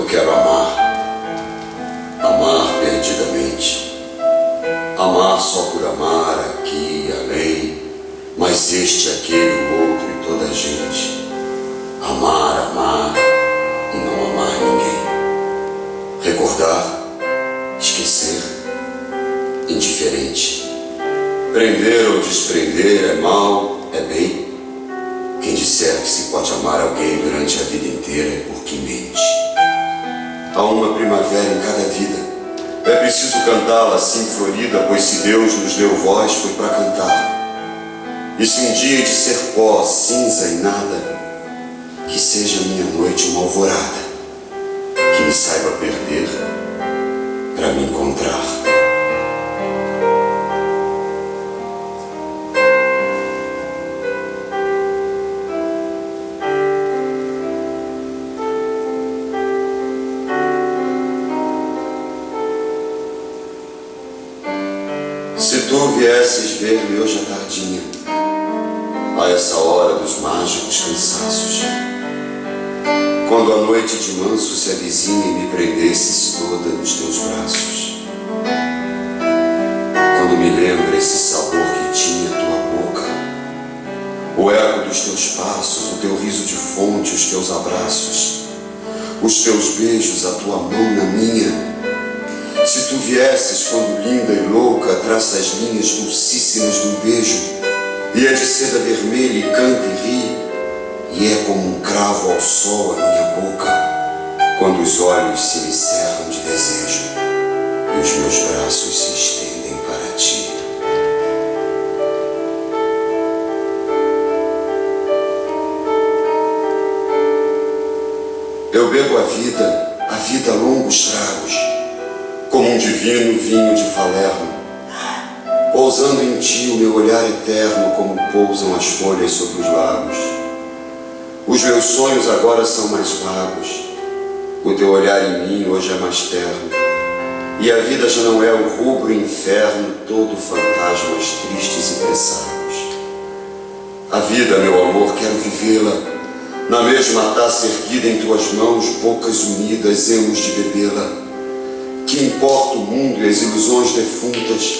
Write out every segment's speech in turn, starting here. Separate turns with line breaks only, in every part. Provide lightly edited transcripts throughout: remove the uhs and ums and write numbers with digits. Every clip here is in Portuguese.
Eu quero amar, amar perdidamente, amar só por amar aqui e além, mas este, aquele, o outro e toda a gente. Amar, amar e não amar ninguém. Recordar, esquecer, indiferente. Prender ou desprender é mal, é bem. Quem disser que se pode amar alguém durante a vida inteira é porque mente. Há uma primavera em cada vida. É preciso cantá-la assim florida, pois se Deus nos deu voz foi para cantar. E se um dia de ser pó, cinza e nada, que seja minha noite uma alvorada, que me saiba perder para me encontrar. Se tu viesses ver-me hoje à tardinha, a essa hora dos mágicos cansaços, quando a noite de manso se avizinha e me prendesses toda nos teus braços, quando me lembra esse sabor que tinha tua boca, o eco dos teus passos, o teu riso de fonte, os teus abraços, os teus beijos, a tua mão na minha. Se tu viesses quando linda e louca traça as linhas dulcíssimas de um beijo, e é de seda vermelha e canta e ri, e é como um cravo ao sol a minha boca, quando os olhos se me cerram de desejo e os meus braços se estendem para ti. Eu bebo a vida a longos tragos, como um divino vinho de Falerno, pousando em ti o meu olhar eterno, como pousam as folhas sobre os lagos. Os meus sonhos agora são mais vagos, o teu olhar em mim hoje é mais terno, e a vida já não é o rubro inferno, todo fantasmas tristes e presságos. A vida, meu amor, quero vivê-la, na mesma taça erguida em tuas mãos, bocas unidas, hemos de bebê-la. Que importa o mundo e as ilusões defuntas,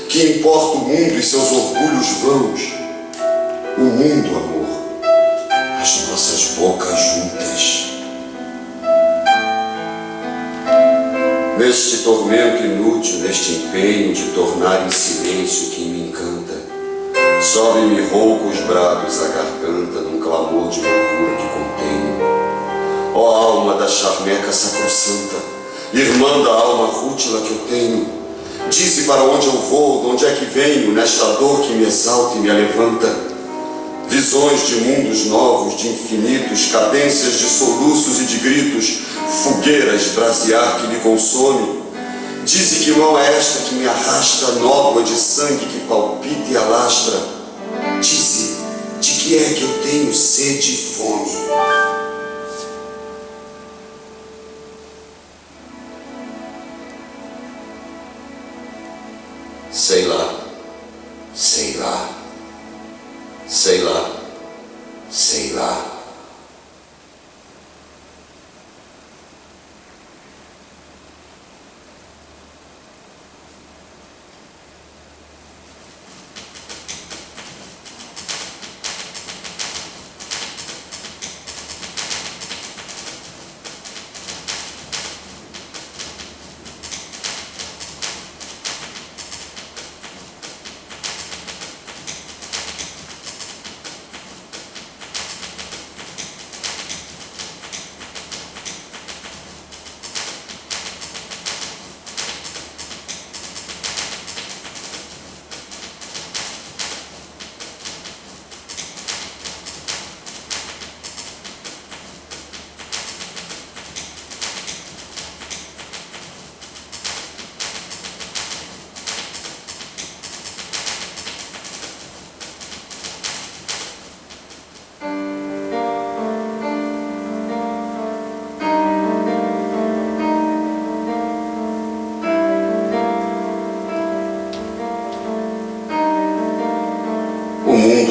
que importa o mundo e seus orgulhos vãos. O mundo, amor, as nossas bocas juntas. Neste tormento inútil, neste empenho de tornar em silêncio quem me encanta, sobe-me roucos brados à garganta num clamor de loucura que contenho. Ó alma da charneca sacrossanta, irmã da alma rútila que eu tenho, dize para onde eu vou, de onde é que venho, nesta dor que me exalta e me alevanta. Visões de mundos novos, de infinitos, cadências de soluços e de gritos, fogueiras brasear que me consome. Dize que mão é esta que me arrasta, nódoa de sangue que palpita e alastra. Dize de que é que eu tenho sede e fome. Sei lá, sei lá, sei lá, sei lá.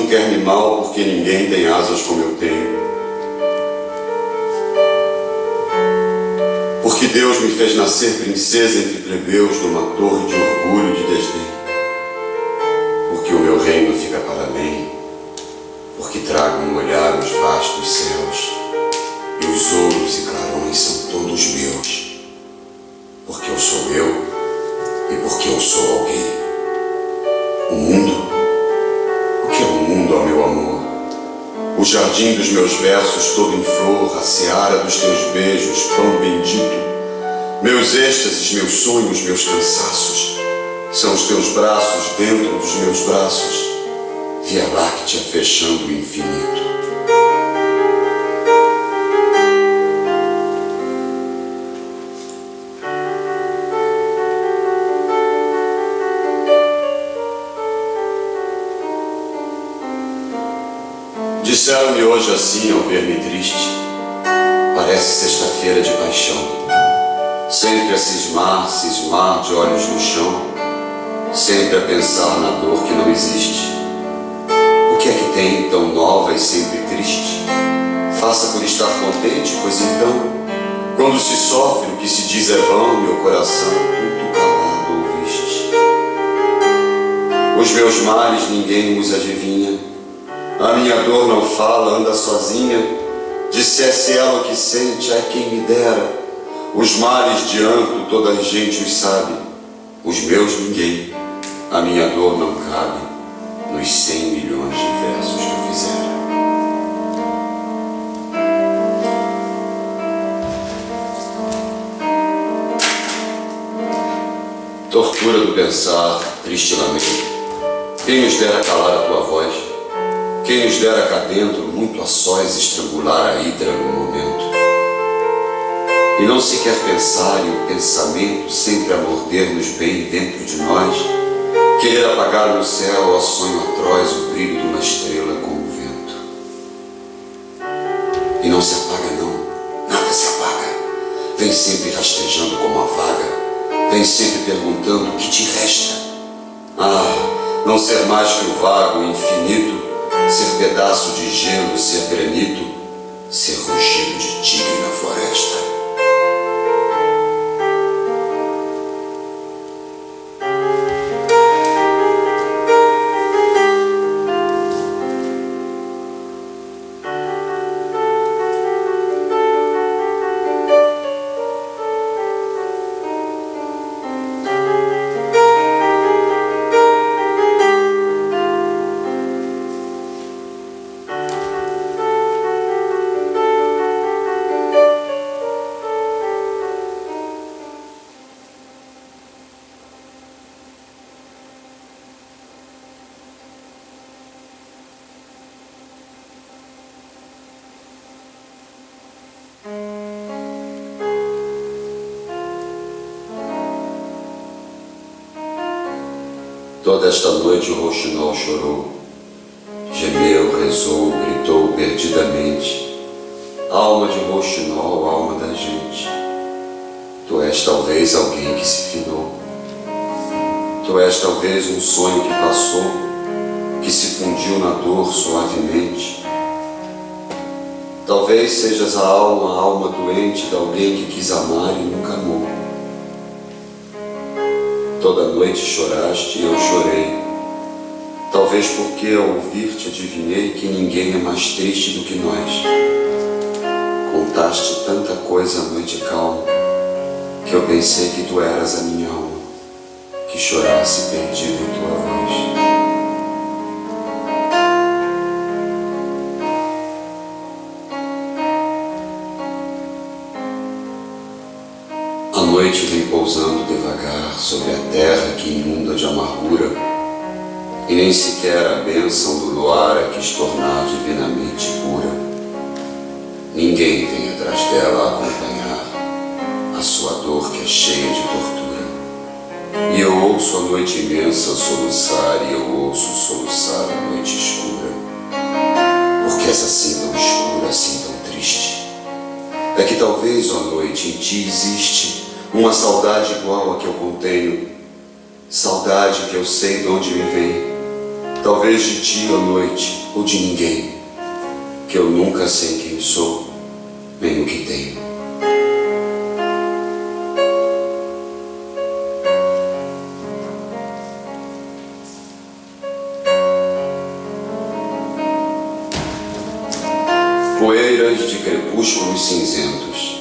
Quer-me mal porque ninguém tem asas como eu tenho. Porque Deus me fez nascer princesa entre plebeus numa torre de orgulho e de desdém. Porque o meu reino fica para além. Porque trago no olhar os vastos céus. E os ouros e clarões são todos meus. Porque eu sou eu e porque eu sou alguém. O mundo? O que é o mundo, ó meu amor? O jardim dos meus versos todo em flor, a seara dos teus beijos, pão bendito. Meus êxtases, meus sonhos, meus cansaços, são os teus braços dentro dos meus braços, Via Láctea fechando o infinito. Disseram-me hoje assim ao ver-me triste, parece sexta-feira de paixão, sempre a cismar de olhos no chão, sempre a pensar na dor que não existe. O que é que tem tão nova e sempre triste? Faça por estar contente, pois então, quando se sofre, o que se diz é vão, meu coração, tudo calado ouviste. Os meus males ninguém os adivinha, a minha dor não fala, anda sozinha. Dissesse ela o que sente, ai quem me dera. Os males dianto toda a gente os sabe, os meus ninguém, a minha dor não cabe nos 100 milhões de versos que eu fizera. Tortura do pensar, triste lamento, quem nos dera calar a tua voz? Quem nos dera cá dentro, muito a sós, estrangular a hidra no momento? E não se quer pensar e o pensamento sempre a morder-nos bem dentro de nós, querer apagar no céu a sonho atroz o brilho de uma estrela com o vento. E não se apaga não, nada se apaga, vem sempre rastejando como a vaga, vem sempre perguntando o que te resta. Ah, não ser mais que o vago infinito, ser pedaço de gelo, ser granito, ser rugido de tigre na floresta. Toda esta noite o rouxinol chorou, gemeu, rezou, gritou perdidamente. Alma de rouxinol, alma da gente, tu és talvez alguém que se finou. Tu és talvez um sonho que passou, que se fundiu na dor suavemente. Talvez sejas a alma doente de alguém que quis amar e nunca amou. Toda noite choraste e eu chorei, talvez porque ao ouvir-te adivinhei que ninguém é mais triste do que nós. Contaste tanta coisa à noite calma, que eu pensei que tu eras a minha alma, que chorasse perdida em tua voz. A noite vem pousando devagar sobre a terra que inunda de amargura, e nem sequer a bênção do luar a quis tornar divinamente pura. Ninguém vem atrás dela acompanhar a sua dor que é cheia de tortura. E eu ouço a noite imensa soluçar, e eu ouço soluçar a noite escura. Porque és assim tão escura, assim tão triste? É que talvez, ó noite, em ti existe uma saudade igual a que eu contenho, saudade que eu sei de onde me vem, talvez de ti, ó noite, ou de ninguém, que eu nunca sei quem sou, nem o que tenho. Poeiras de crepúsculos cinzentos,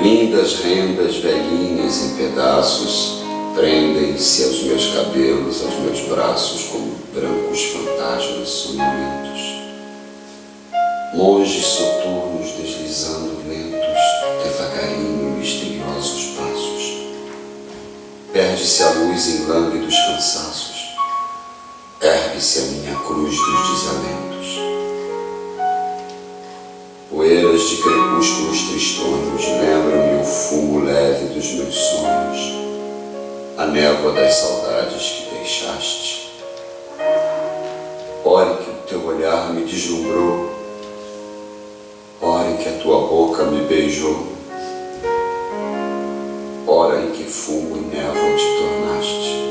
lindas rendas velhinhas em pedaços, prendem-se aos meus cabelos, aos meus braços, como brancos fantasmas sonholentos. Monges soturnos deslizando lentos, devagarinho em misteriosos passos. Perde-se a luz em lânguidos cansaços, ergue-se a minha cruz dos desalentos. Poeiras de crepúsculos tristonhos lembram-me o fumo leve dos meus sonhos, a névoa das saudades que deixaste. Ora em que o teu olhar me deslumbrou, ora em que a tua boca me beijou, ora em que fumo e névoa te tornaste.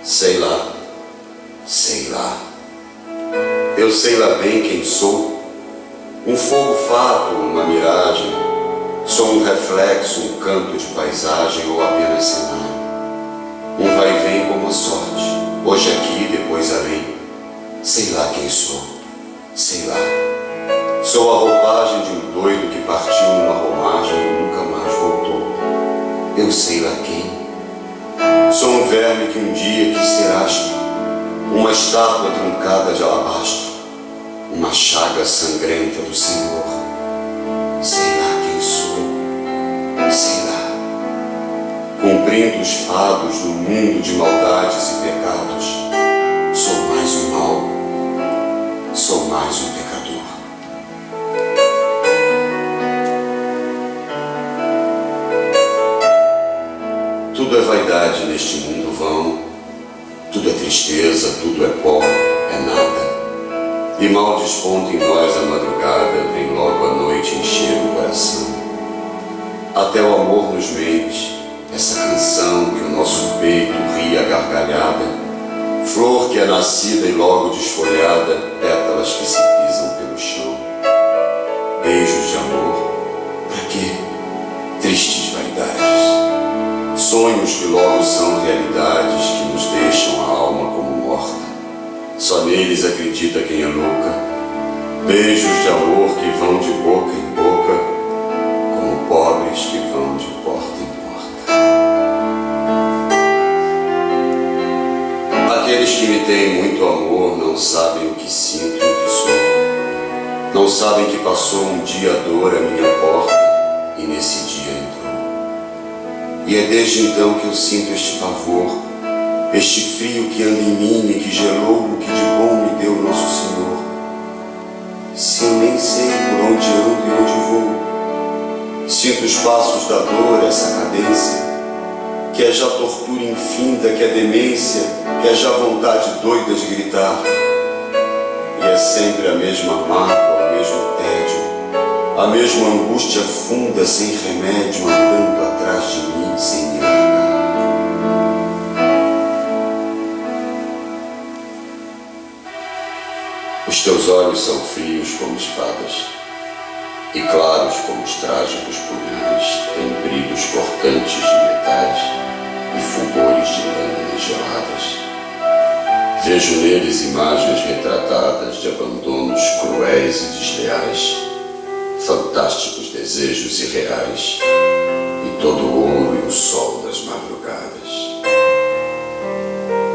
Sei lá, eu sei lá bem quem sou, um fogo fato, uma miragem, sou um reflexo, um canto de paisagem ou apenas cenário, um vai e vem como a sorte, hoje aqui, depois além, sei lá quem sou, sei lá, sou a roupagem de um doido que partiu numa romagem e nunca mais voltou, eu sei lá quem. Sou um verme que um dia quis ser astro, uma estátua truncada de alabastro, uma chaga sangrenta do Senhor. Sei lá quem sou, sei lá. Cumprindo os fados no mundo de maldades e pecados, sou mais um mal, sou mais um pecador. Tudo é vaidade neste mundo vão, tudo é tristeza, tudo é pó, é nada. E mal desponta em nós a madrugada, vem logo a noite encher o coração. Até o amor nos mente, essa canção que o nosso peito ri a gargalhada, flor que é nascida e logo desfolhada, pétalas que se pisam pelo chão. Beijos de amor, pra quê? Tristes vaidades. Sonhos que logo são realidades que nos deixam a alma como morta. Só neles acredita quem é louca. Beijos de amor que vão de boca em boca, como pobres que vão de porta em porta. Aqueles que me têm muito amor não sabem o que sinto e o que sou. Não sabem que passou um dia a dor à minha porta e nesse dia entrou. E é desde então que eu sinto este pavor, este frio que anda em mim e que gelou o que de bom me deu nosso Senhor. Se eu nem sei por onde ando e onde vou, sinto os passos da dor, essa cadência, que é já tortura infinda, que é demência, que é já vontade doida de gritar. E é sempre a mesma mágoa, o mesmo tédio, a mesma angústia funda, sem remédio, andando atrás de mim, sem me largar. Os teus olhos são frios como espadas e claros como os trágicos punhais, têm brilhos cortantes de metais e fulgores de lâminas geladas. Vejo neles imagens retratadas de abandonos cruéis e desleais, fantásticos desejos irreais e todo o ouro e o sol das madrugadas.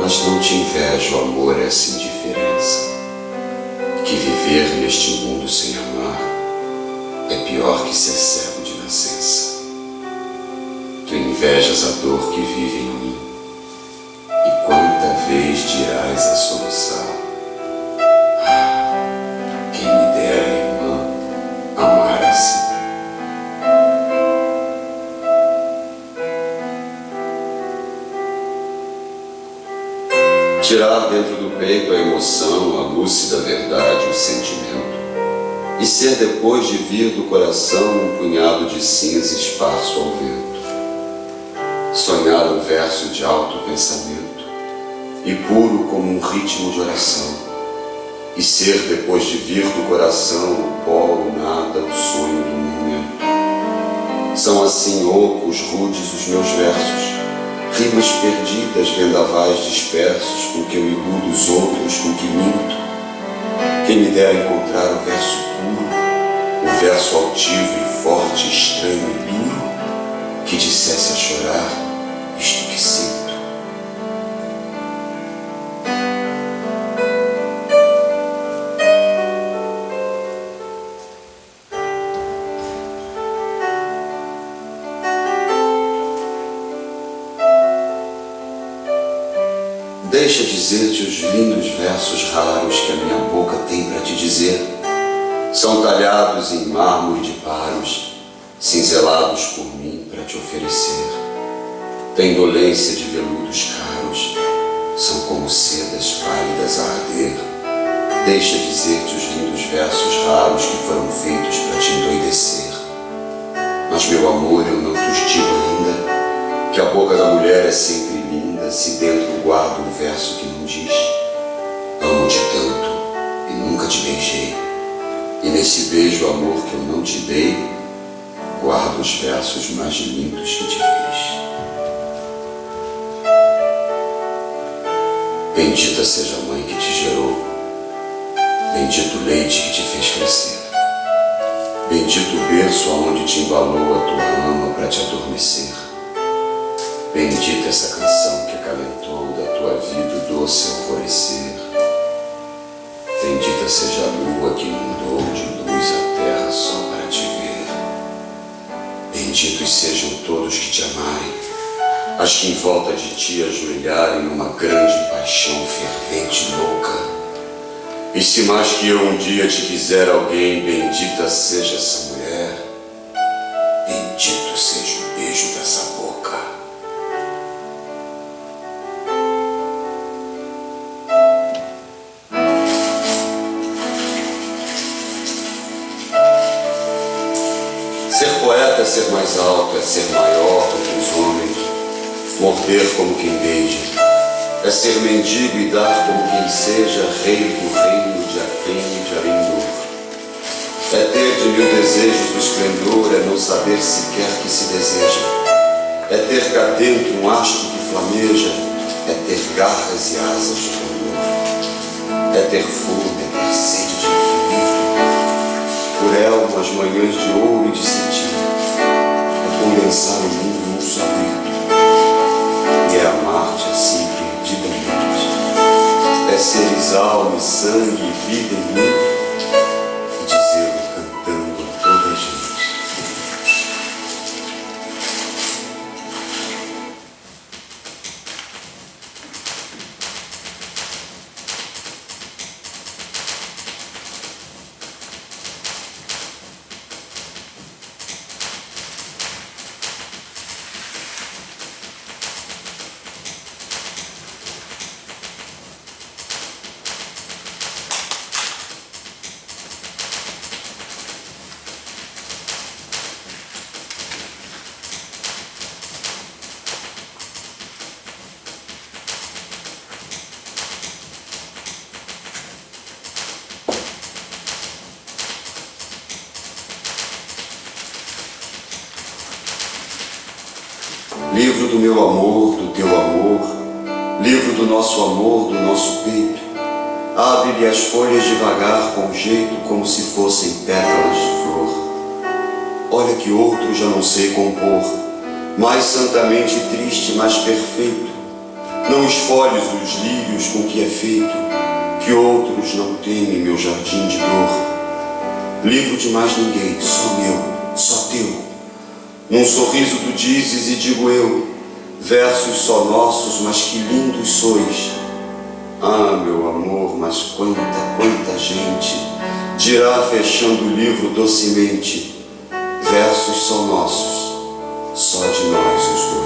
Mas não te invejo, amor, essa indiferença, que viver neste mundo sem amar é pior que ser cego de nascença. Tu invejas a dor que vive em mim, e quanta vez dirás a soluçar: quem me dera, irmã, amar assim. Tirar dentro do peito a emoção, a lúcida verdade, o sentimento, e ser depois de vir do coração um punhado de cinza esparso ao vento. Sonhar um verso de alto pensamento e puro como um ritmo de oração. e ser, depois de vir do coração, o pó, o nada, o sonho do momento. São assim ocos, rudes os meus versos, rimas perdidas, vendavais dispersos, com que eu iludo os outros, com que minto. Quem me dera encontrar o verso puro, o verso altivo e forte, estranho e duro, que dissesse a chorar isto que sinto. Deixa dizer-te os lindos versos raros que a minha boca tem para te dizer. São talhados em mármore de paros, cinzelados por mim para te oferecer. Tem dolência de veludos caros, são como sedas pálidas a arder. Deixa dizer-te os lindos versos raros que foram feitos para te endoidecer. Mas, meu amor, eu não te digo ainda que a boca da mulher é sempre linda, se dentro guarda um verso que não diz: amo-te tanto e nunca te beijei. E nesse beijo, amor, que eu não te dei, guardo os versos mais lindos que te fiz. Bendita seja a mãe que te gerou, bendito o leite que te fez crescer, bendito o berço aonde te embalou a tua ama para te adormecer. Bendita essa canção que acalentou da tua vida o doce alvorecer. Bendita seja a lua que inundou de luz a terra só para te ver. Benditos sejam todos que te amarem, as que em volta de ti ajoelharem numa grande paixão fervente e louca. E se mais que eu um dia te quiser alguém, bendita seja essa mulher, bendito seja o beijo dessa boca. Ser poeta é ser mais alto, é ser maior do que os homens, morder como quem beija, é ser mendigo e dar como quem seja rei do reino de Aten e de Arendor. É ter de mil desejos o esplendor, é não saber sequer que se deseja, é ter cá dentro um astro que flameja, é ter garras e asas de condor, é ter fome, é ter sede de infinito, por elmas, manhãs de ouro e de cetim, é condensar o mundo num só grito, e é amar-te assim perdidamente, é seres alma e sangue e vida em mim, e dizer-lo cantando a toda a gente. Livro do meu amor, do teu amor, livro do nosso amor, do nosso peito, abre-lhe as folhas devagar, com jeito, como se fossem pétalas de flor. Olha que outro já não sei compor, mais santamente triste, mais perfeito. Não esfolhes os lírios com que é feito, que outros não temem meu jardim de dor. Livro de mais ninguém, só meu, só teu. Num sorriso tu dizes e digo eu, versos só nossos, mas que lindos sois. Ah, meu amor, mas quanta gente dirá fechando o livro docemente, versos só nossos, só de nós os dois.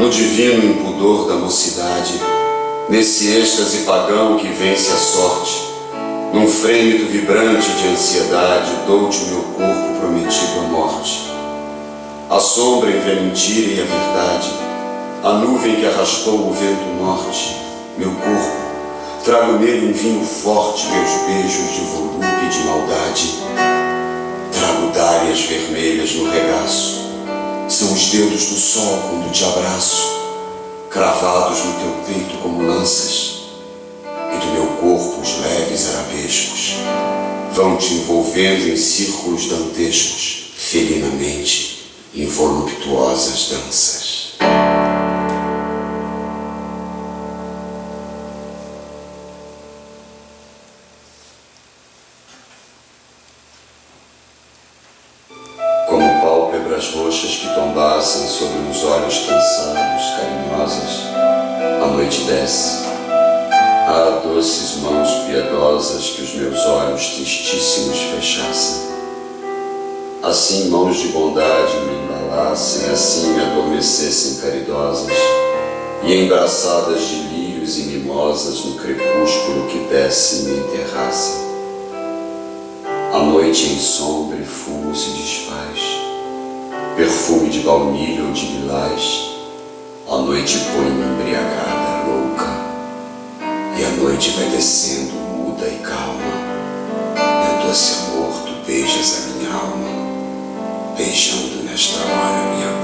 no divino impudor da mocidade, nesse êxtase pagão que vence a sorte, num frêmito vibrante de ansiedade, dou-te o meu corpo prometido à morte. A sombra entre a mentira e a verdade, a nuvem que arrastou o vento norte, meu corpo, trago nele um vinho forte, meus beijos de volúpia e de maldade. Trago dálias vermelhas no regaço, são os dedos do sol quando te abraço, cravados no teu peito como lanças, e do meu corpo os leves arabescos vão te envolvendo em círculos dantescos, felinamente, em voluptuosas danças. Como pálpebras roxas que tombassem sobre uns olhos cansados, carinhosas, a noite desce. Há doces mãos piedosas que os meus olhos tristíssimos fechassem. Assim mãos de bondade me embalassem, assim me adormecessem caridosas, e embraçadas de lírios e mimosas no crepúsculo que desce me enterrassem. A noite em sombra e fumo se desfaz, perfume de baunilha ou de lilás. A noite põe-me embriagada, louca, e a noite vai descendo muda e calma. Meu doce amor, tu beijas a minha alma, beijando nesta hora minha